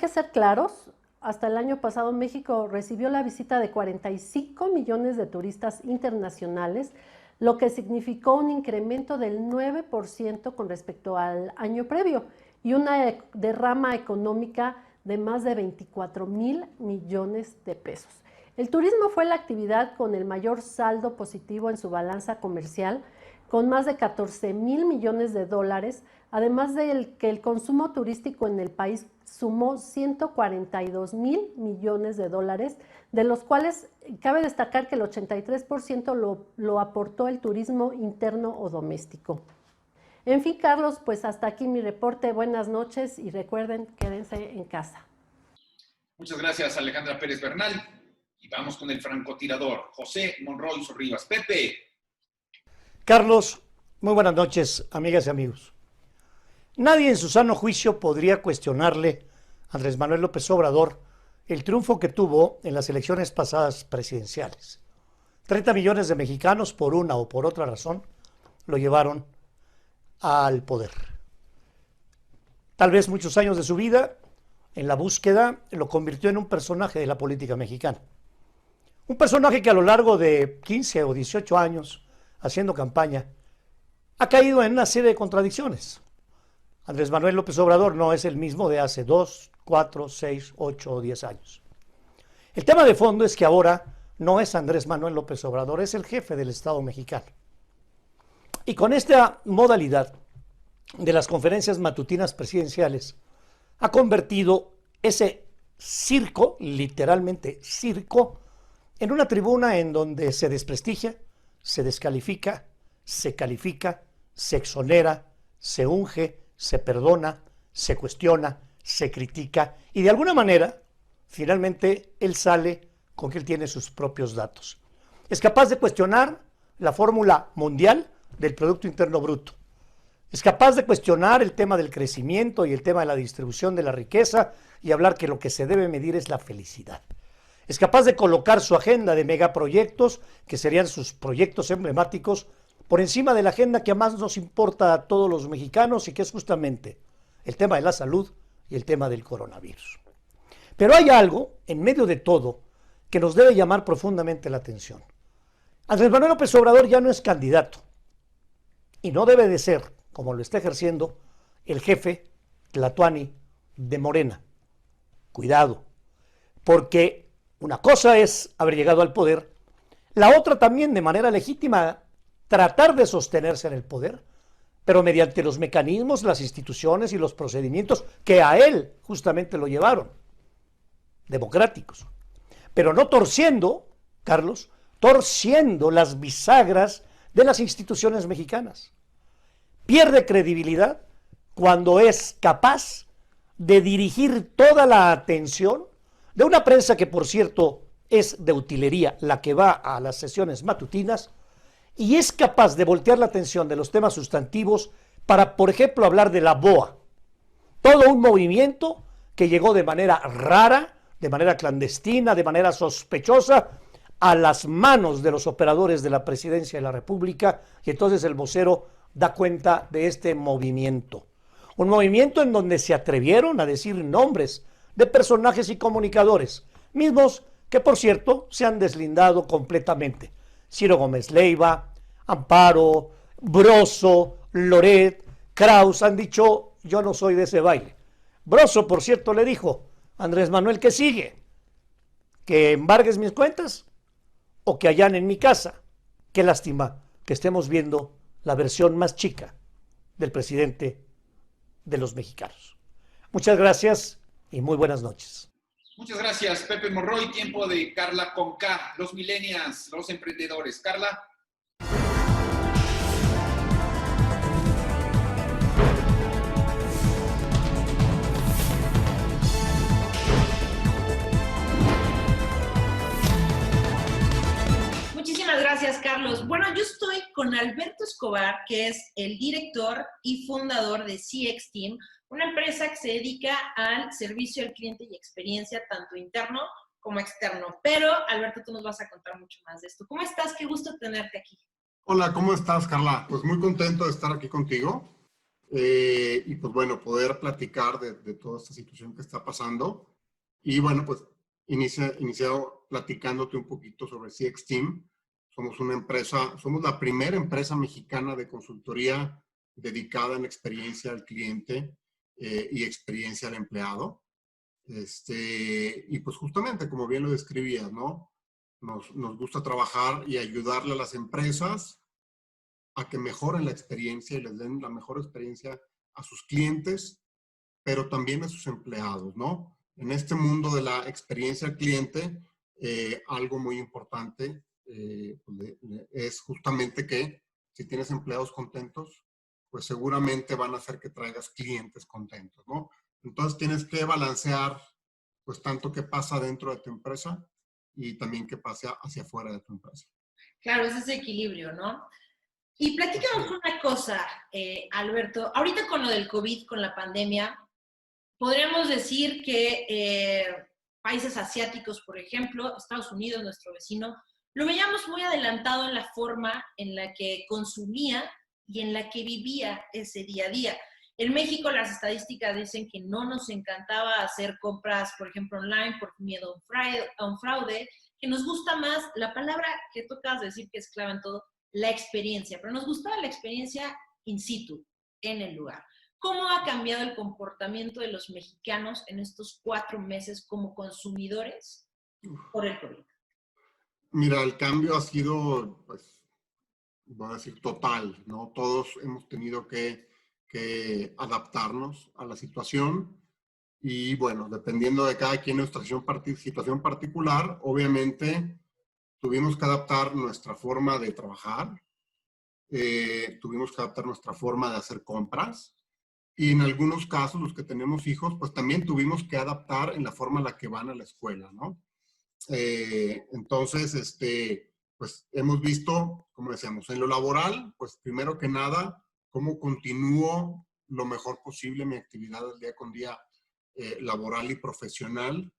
ser claros, hasta el año pasado México recibió la visita de 45 millones de turistas internacionales, lo que significó un incremento del 9% con respecto al año previo y una derrama económica de más de 24,000 millones de pesos. El turismo fue la actividad con el mayor saldo positivo en su balanza comercial, con más de 14,000 millones de dólares, además de que el consumo turístico en el país sumó 142,000 millones de dólares, de los cuales cabe destacar que el 83% lo aportó el turismo interno o doméstico. En fin, Carlos, pues hasta aquí mi reporte. Buenas noches y recuerden, quédense en casa. Muchas gracias, Alejandra Pérez Bernal. Y vamos con el francotirador, José Monroy Sorribas. Pepe. Carlos, muy buenas noches, amigas y amigos. Nadie en su sano juicio podría cuestionarle a Andrés Manuel López Obrador el triunfo que tuvo en las elecciones pasadas presidenciales. 30 millones de mexicanos, por una o por otra razón, lo llevaron al poder. Tal vez muchos años de su vida en la búsqueda lo convirtió en un personaje de la política mexicana. Un personaje que a lo largo de 15 o 18 años haciendo campaña ha caído en una serie de contradicciones. Andrés Manuel López Obrador no es el mismo de hace 2, 4, 6, 8 o 10 años. El tema de fondo es que ahora no es Andrés Manuel López Obrador, es el jefe del Estado mexicano. Y con esta modalidad de las conferencias matutinas presidenciales, ha convertido ese circo, literalmente circo, en una tribuna en donde se desprestigia, se descalifica, se califica, se exonera, se unge, se perdona, se cuestiona, se critica y de alguna manera, finalmente, él sale con que él tiene sus propios datos. Es capaz de cuestionar la fórmula mundial del Producto Interno Bruto. Es capaz de cuestionar el tema del crecimiento y el tema de la distribución de la riqueza y hablar que lo que se debe medir es la felicidad. Es capaz de colocar su agenda de megaproyectos, que serían sus proyectos emblemáticos, por encima de la agenda que más nos importa a todos los mexicanos y que es justamente el tema de la salud y el tema del coronavirus. Pero hay algo en medio de todo que nos debe llamar profundamente la atención. Andrés Manuel López Obrador ya no es candidato y no debe de ser, como lo está ejerciendo, el jefe tlatoani de Morena. Cuidado, porque una cosa es haber llegado al poder, la otra también de manera legítima tratar de sostenerse en el poder, pero mediante los mecanismos, las instituciones y los procedimientos que a él justamente lo llevaron, democráticos, pero no torciendo, Carlos, torciendo las bisagras de las instituciones mexicanas. Pierde credibilidad cuando es capaz de dirigir toda la atención de una prensa que, por cierto, es de utilería, la que va a las sesiones matutinas, y es capaz de voltear la atención de los temas sustantivos para, por ejemplo, hablar de la BOA. Todo un movimiento que llegó de manera rara, de manera clandestina, de manera sospechosa, a las manos de los operadores de la Presidencia de la República, y entonces el vocero da cuenta de este movimiento. Un movimiento en donde se atrevieron a decir nombres de personajes y comunicadores, mismos que, por cierto, se han deslindado completamente. Ciro Gómez Leiva, Amparo, Broso, Loret, Kraus han dicho: yo no soy de ese baile. Broso, por cierto, le dijo: Andrés Manuel, ¿qué sigue? ¿Que embargues mis cuentas o que allanen mi casa? Qué lástima que estemos viendo la versión más chica del presidente de los mexicanos. Muchas gracias y muy buenas noches. Muchas gracias, Pepe Monroy. Tiempo de Carla con K, los millennials, los emprendedores. Carla. Muchísimas gracias, Carlos. Bueno, yo estoy con Alberto Escobar, que es el director y fundador de CX Team, una empresa que se dedica al servicio al cliente y experiencia tanto interno como externo. Pero, Alberto, tú nos vas a contar mucho más de esto. ¿Cómo estás? Qué gusto tenerte aquí. Hola, ¿cómo estás, Carla? Pues muy contento de estar aquí contigo y pues bueno, poder platicar de toda esta situación que está pasando. Y bueno, pues iniciado platicándote un poquito sobre CX Team. Somos una empresa, somos la primera empresa mexicana de consultoría dedicada en experiencia al cliente y experiencia al empleado. Y pues justamente, como bien lo describías, ¿no? Nos gusta trabajar y ayudarle a las empresas a que mejoren la experiencia y les den la mejor experiencia a sus clientes, pero también a sus empleados, ¿no? En este mundo de la experiencia al cliente, algo muy importante es justamente que si tienes empleados contentos, pues seguramente van a hacer que traigas clientes contentos, ¿no? Entonces tienes que balancear, pues tanto que pasa dentro de tu empresa y también que pase hacia afuera de tu empresa. Claro, es ese equilibrio, ¿no? Y platícanos una cosa, Alberto. Ahorita con lo del COVID, con la pandemia, podríamos decir que países asiáticos, por ejemplo, Estados Unidos, nuestro vecino, lo veíamos muy adelantado en la forma en la que consumía y en la que vivía ese día a día. En México las estadísticas dicen que no nos encantaba hacer compras, por ejemplo, online por miedo a un fraude, que nos gusta más, la palabra que tú acabas de decir que es clave en todo, la experiencia, pero nos gustaba la experiencia in situ, en el lugar. ¿Cómo ha cambiado el comportamiento de los mexicanos en estos 4 meses como consumidores por el COVID? Mira, el cambio ha sido, pues, voy a decir, total, ¿no? Todos hemos tenido que adaptarnos a la situación y, bueno, dependiendo de cada quien nuestra situación particular, obviamente tuvimos que adaptar nuestra forma de trabajar, tuvimos que adaptar nuestra forma de hacer compras y en algunos casos, los que tenemos hijos, pues también tuvimos que adaptar en la forma en la que van a la escuela, ¿no? Entonces, pues hemos visto, como decíamos, en lo laboral, pues primero que nada, cómo continúo lo mejor posible mi actividad día con día laboral y profesional,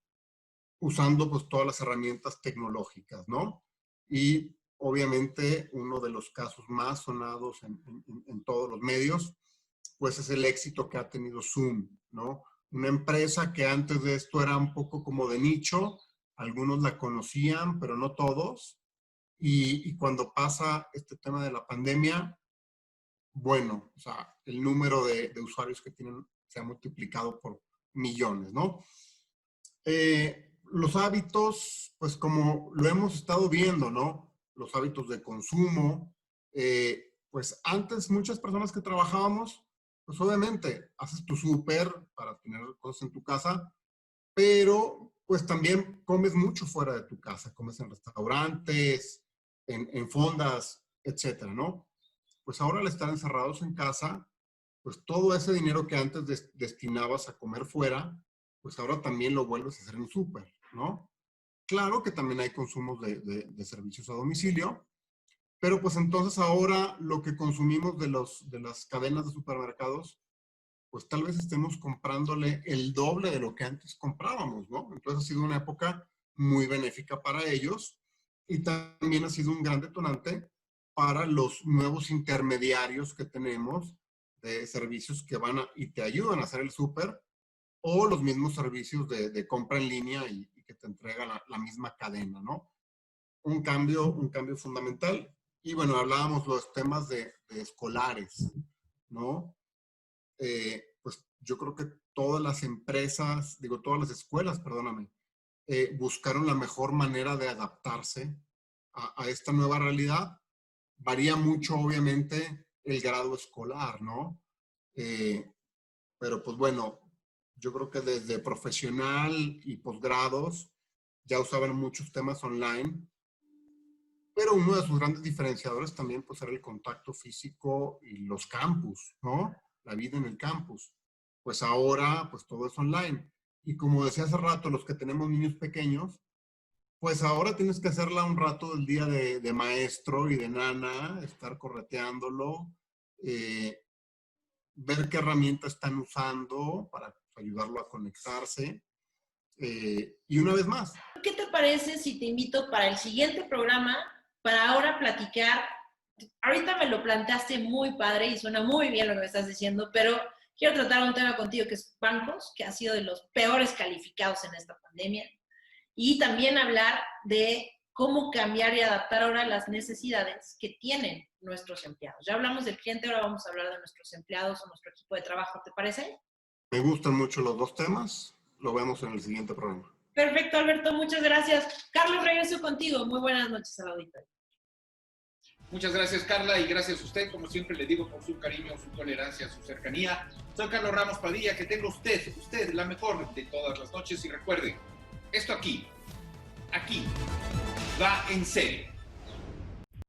usando pues todas las herramientas tecnológicas, ¿no? Y obviamente uno de los casos más sonados en todos los medios, pues es el éxito que ha tenido Zoom, ¿no? Una empresa que antes de esto era un poco como de nicho, algunos la conocían, pero no todos. Y cuando pasa este tema de la pandemia, bueno, o sea, el número de usuarios que tienen se ha multiplicado por millones, ¿no? Los hábitos, pues como lo hemos estado viendo, ¿no? Los hábitos de consumo, pues antes muchas personas que trabajábamos, pues obviamente haces tu súper para tener cosas en tu casa, pero pues también comes mucho fuera de tu casa, comes en restaurantes, en fondas, etcétera, ¿no? Pues ahora al estar encerrados en casa, pues todo ese dinero que antes destinabas a comer fuera, pues ahora también lo vuelves a hacer en súper, ¿no? Claro que también hay consumos de servicios a domicilio, pero pues entonces ahora lo que consumimos de las cadenas de supermercados, pues tal vez estemos comprándole el doble de lo que antes comprábamos, ¿no? Entonces ha sido una época muy benéfica para ellos y también ha sido un gran detonante para los nuevos intermediarios que tenemos de servicios que van y te ayudan a hacer el súper o los mismos servicios de compra en línea y que te entrega la misma cadena, ¿no? Un cambio fundamental. Y bueno, hablábamos los temas de escolares, ¿no? Pues yo creo que todas las empresas, todas las escuelas, perdóname, buscaron la mejor manera de adaptarse a esta nueva realidad. Varía mucho, obviamente, el grado escolar, ¿no? Pero pues bueno, yo creo que desde profesional y posgrados ya usaban muchos temas online, pero uno de sus grandes diferenciadores también pues era el contacto físico y los campus, ¿no? La vida en el campus. Pues ahora pues todo es online. Y como decía hace rato, los que tenemos niños pequeños, pues ahora tienes que hacerla un rato del día de maestro y de nana, estar correteándolo, ver qué herramientas están usando para ayudarlo a conectarse. Y una vez más. ¿Qué te parece si te invito para el siguiente programa, para ahora platicar? Ahorita me lo planteaste muy padre y suena muy bien lo que me estás diciendo, pero quiero tratar un tema contigo que es bancos, que ha sido de los peores calificados en esta pandemia. Y también hablar de cómo cambiar y adaptar ahora las necesidades que tienen nuestros empleados. Ya hablamos del cliente, ahora vamos a hablar de nuestros empleados o nuestro equipo de trabajo. ¿Te parece? Me gustan mucho los dos temas. Lo vemos en el siguiente programa. Perfecto, Alberto. Muchas gracias. Carlos, regreso contigo. Muy buenas noches al auditorio. Muchas gracias, Carla, y gracias a usted, como siempre le digo, por su cariño, su tolerancia, su cercanía. Soy Carlos Ramos Padilla, que tenga usted la mejor de todas las noches, y recuerde, esto aquí va en serio.